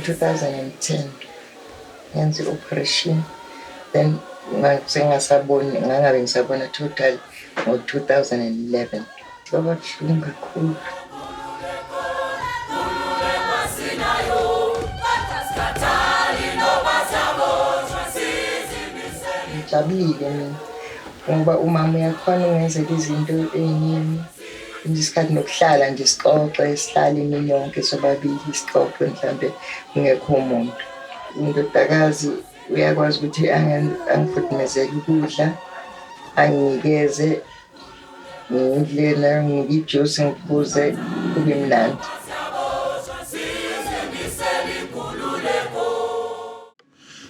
2010 ngenza i-operation, then ngangabe ngisabona total ngo-2011. Kwaba buhlungu kakhulu. Ngijabulile mina ngoba umama uyakhona ungenzela izinto ey'ningi. Isikhathi nokuhlala nje sixoxe, sihlale imini yonke sobabili sixoxe mhlambe kungekho umuntu. Indodakazi uyakwazi ukuthi angifudumezele ukudla, anginikeze, ngidle ngijuice, ngiphuze, kube mnandi.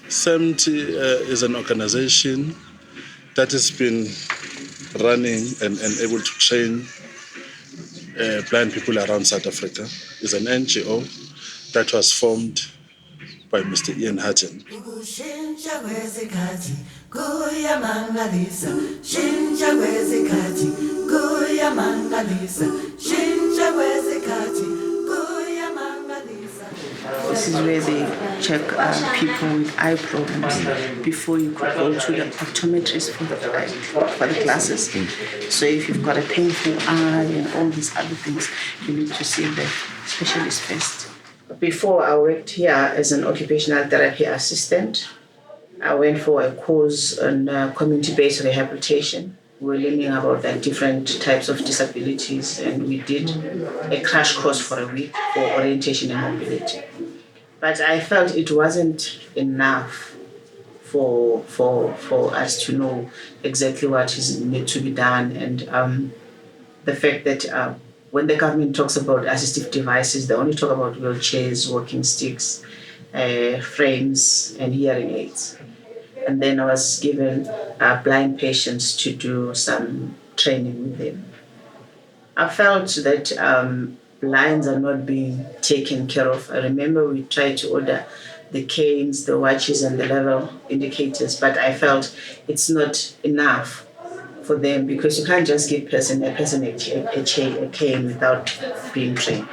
SAMBT is an organization that has been running and able to train blind people around South Africa. It's an NGO that was formed by Mr. Ian Hutton. This is where they check people with eye problems before you could go to the optometrist for the classes. So if you've got a painful eye and all these other things, you need to see the specialist first. Before I worked here as an occupational therapy assistant, I went for a course on community-based rehabilitation. We were learning about the different types of disabilities, and we did a crash course for a week for orientation and mobility. But I felt it wasn't enough for us to know exactly what is need to be done, and the fact that when the government talks about assistive devices, they only talk about wheelchairs, walking sticks, frames, and hearing aids. And then I was given blind patients to do some training with them. I felt that blinds are not being taken care of. I remember we tried to order the canes, the watches, and the level indicators, but I felt it's not enough for them because you can't just give a person a cane without being trained.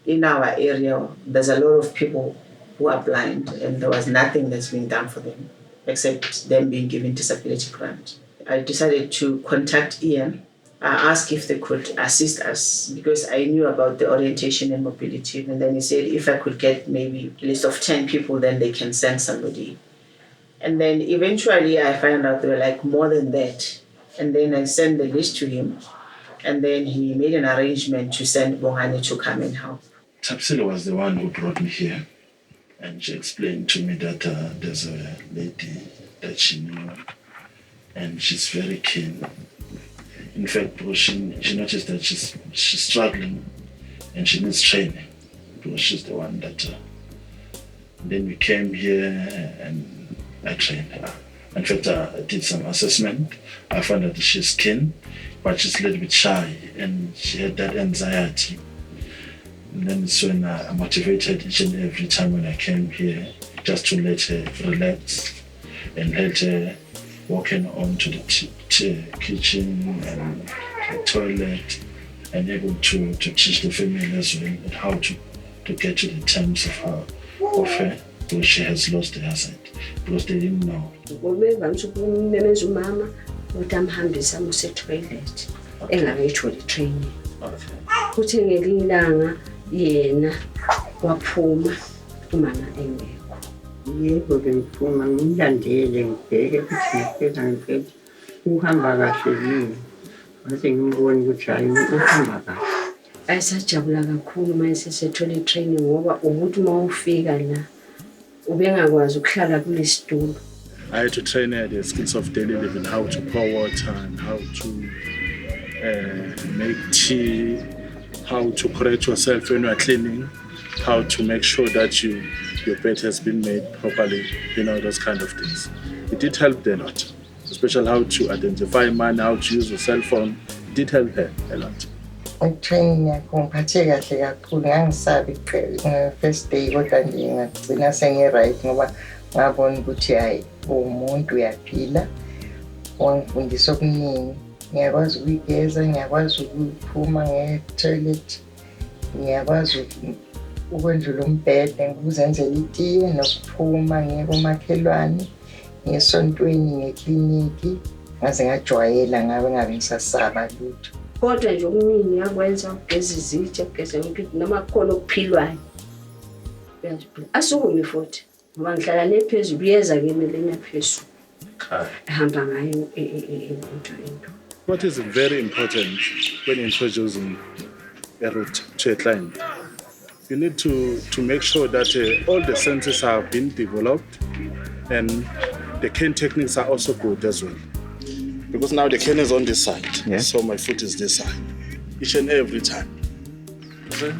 In our area, there's a lot of people who are blind, and there was nothing that's being done for them except them being given disability grant. I decided to contact Ian, ask if they could assist us because I knew about the orientation and mobility. And then he said if I could get maybe a list of 10 people, then they can send somebody. And then eventually I found out there were like more than that. And then I sent the list to him. And then he made an arrangement to send Bongani to come and help. Tapsila was the one who brought me here. And she explained to me that there's a lady that she knew, and she's very keen. In fact, she noticed that she's struggling and she needs training because she's the one that... Then we came here and I trained her. In fact, I did some assessment. I found that she's keen, but she's a little bit shy and she had that anxiety. And then it's when I motivated each and every time when I came here just to let her relax and let her walk on to the kitchen and the toilet and able to teach the family as well how to get to the terms of her because she has lost her eyesight because they didn't know. Yena waphuma umama engekho. Yebo bengiphuma ngilandele ngibheke ukuthi ngifika ngiphethe uhamba kahle yini. Mase ngibone ukuthi hayi uhamba kahle. Ayisajabula kakhulu manje sethole training ngoba ukuthi mawufika la ubengakwazi ukuhlala kulesitulo. I had to train her the skills of daily living, how to pour water and how to make tea, how to correct yourself when you are cleaning, how to make sure that your bed has been made properly, those kind of things. It did help her a lot, especially how to identify money, how to use your cell phone. It did help her a lot. Training yakho ngiphathe kahle kakhulu ngangisabi first day kodwa nje ngagcina sengiright ngoba ngabona ukuthi hayi umuntu uyaphila. Wangifundisa okuningi. Ngiyakwazi ukugeza, ngiyakwazi ukuphuma nge-toilet, ngiyakwazi ukwendlula umbhede, ngikuzenzela itiye nokuphuma ngiye komakhelwane, ngesontweni ngekliniki, ngaze ngajwayela ngabe ngisasaba lutho. Kodwa nje okuningi yakwenza ukugeza izitsha, ukugeza impilo noma kukhona okuphilwayo. Asukume futhi ngoba ngihlala le phezulu uyeza kimi lena phezulu. Ehamba ngayo into. What is very important when introducing a route to a client? You need to make sure that all the senses have been developed and the cane techniques are also good as well. Because now the cane is on this side, so my foot is this side, each and every time. Okay?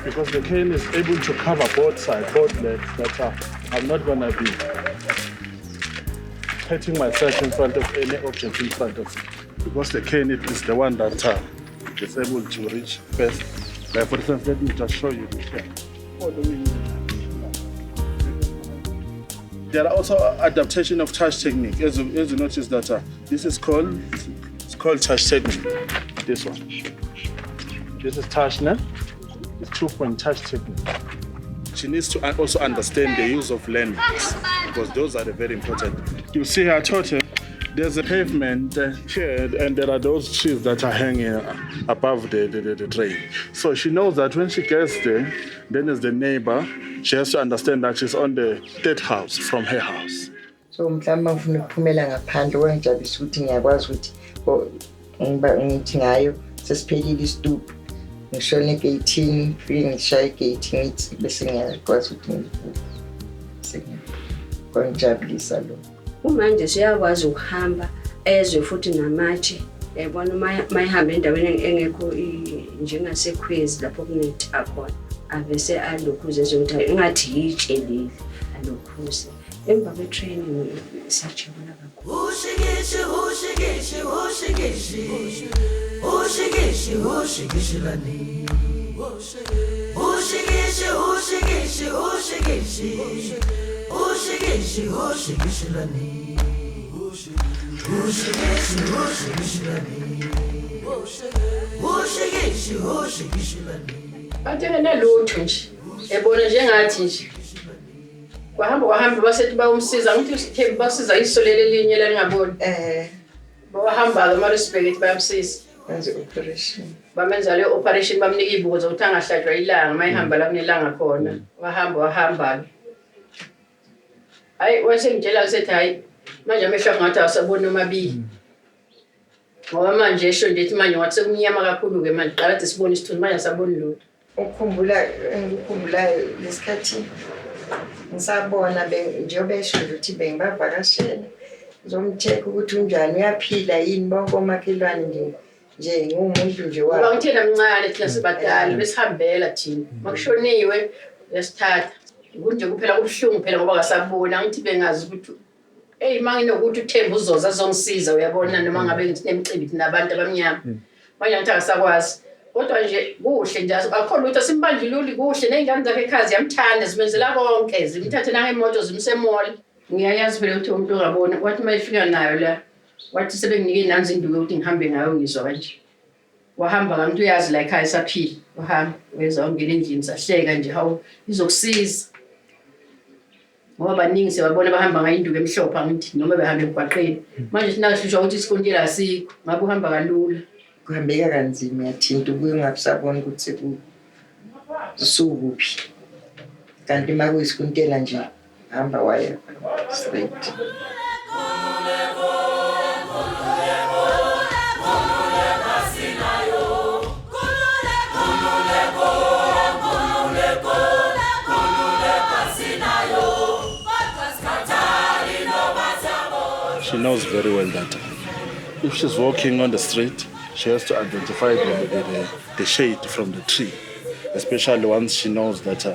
Because the cane is able to cover both sides, both legs, that I'm not going to be hurting myself in front of any object in front of me. Because the cane is the one that is able to reach first. Like for instance, let me just show you this here. There are also adaptation of touch technique. As you notice that this is called touch technique. This one. This is touch now. It's 2-point touch technique. She needs to also understand the use of landmarks because those are very important. You see, I taught her there's a pavement here and there are those trees that are hanging above the drain. So she knows that when she gets there, then as the neighbor, she has to understand that she's on the third house from her house. So mhlawumbe ngifuna ukuphumela ngaphandle kwangijabulisa ukuthi ngiyakwazi ukuthi ngithi ngayo sesiphelile isitupu. Ngishone egeyithini, fike ngishaya egeyithini ngithi bese ngiyakwazi ukuthi ngivuke. Kwangijabulisa lokho. Manje siyakwazi ukuhamba ezwe futhi namatshe. Yabona mayihamba endaweni engekho njengasekhwezi lapho kunetha khona. Avese alokhuze zokuthi engathi yitshe leli alokhuze. Emva kwe-training siyajabula kakhulu. Bathenga lutho nje. Ebona njengathi nje. Kwahamba basethi bayomsiza ngithi uSithembi basiza isolele elinye la ngaboni. Bahamba ke Maritzburg bayamsiza. Benze operation. Bamenza le operation bamnika ibuzo ukuthi angahlatshwa ilanga mayihamba la kunelanga khona. Wahamba ke. Hayi wasengitshela usethi hayi manje amehlo ngathi asabona omabili. Ngoba manje esho nje manje wathi sekumnyama kakhulu ke manje qala ukuthi sibone isithunzi manje asaboni lutho. Ukukhumbula lesikhathi ngisabona njengoba esho ukuthi bengibavakashela ngizomcheck ukuthi unjani uyaphila yini bonke omakhelwane nje ngumuntu nje wabo. Ngoba ngithena mncane thina sibadala besihambela thina makushoniwe yasithatha kunje kuphela kubuhlungu phela ngoba ngasabona ngithi bengazi ukuthi manginokuthi uThembi uzoza azongisiza uyabona noma ngabe nginemicimbi nabantu abamnyama manje ngithi akasakwazi kodwa nje kuhle nje akho lutho simbandlululi kuhle nezingane zakhe ekhaya ziyamthanda zimenzela konke zimthathe nangemoto zimsemoli ngiyayazi phela ukuthi umuntu ongabona wathi mayifika nayo la wathi sebenginike inanzi induku ukuthi ngihambe ngayo ngizwa kanje wahamba ngamuntu uyazi la ekhaya saphila wahamba weza ungena endlini sahleka nje hawu izokusiza ngoba baningi sebabona bahamba ngayo induku emhlophe ngithi noma behamba emgwaqeni manje sinasho ukuthi isikondela asikho ngabe uhamba kalula kuhambeka kanzima yathinta ubuye ngabusabona ukuthi usukuphi kanti makuyisikuntela nje hamba waya straight. She knows very well that if she's walking on the street, she has to identify the shade from the tree, especially once she knows that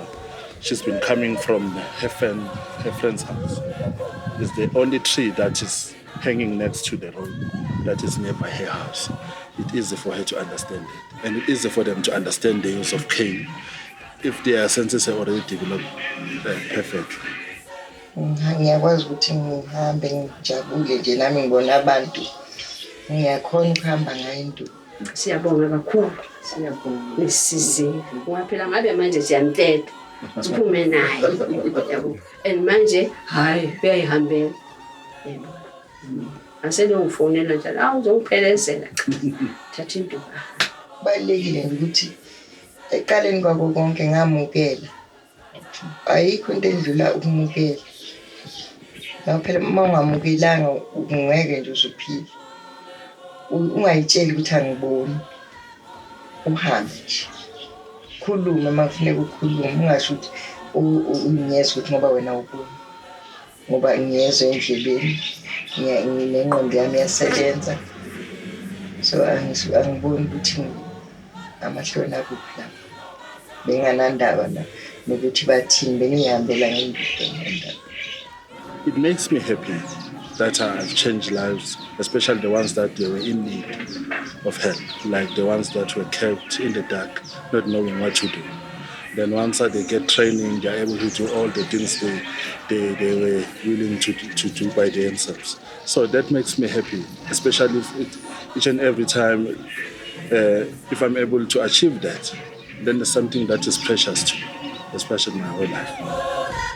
she's been coming from her friend's house. It's the only tree that is hanging next to the road that is nearby her house. It's easy for her to understand it, and it's easy for them to understand the use of cane if their senses are already developed perfectly. Ngiyakwazi ukuthi ngihambe ngijabule nje nami ngibona abantu ngiyakhona ukuhamba ngayo into Siyabonga kakhulu. Siyabonga. Nisizile. Ngoba phela ngabe manje siyamthetha. Siphume naye. Yabo. And manje hayi uyayihambela. Yebo. Asenongifonela njalo. Uzongiphelezela cha. Thatha into. Balekile ukuthi eqaleni kwako konke ngamukela. Ayikho into endlula ukumukela. Lapho phela uma ungamukelanga ungeke nje usuphile. Ungayitsheli ukuthi angiboni. Uhambe nje. Khuluma makufuneka ukhulume ungasho ukuthi unyeza ukuthi ngoba wena uboni. Ngoba ngiyezwe endleleni. Nengqondo yami iyasebenza. So angiboni ukuthi amahloni akuphi lapho. Benganandaba la nokuthi bathini bengihambela ngendlela. It makes me happy that I've changed lives, especially the ones that they were in need of help, like the ones that were kept in the dark, not knowing what to do. Then once they get training, they're able to do all the things they were willing to do by themselves. So that makes me happy, especially each and every time if I'm able to achieve that, then there's something that is precious to me, especially in my whole life.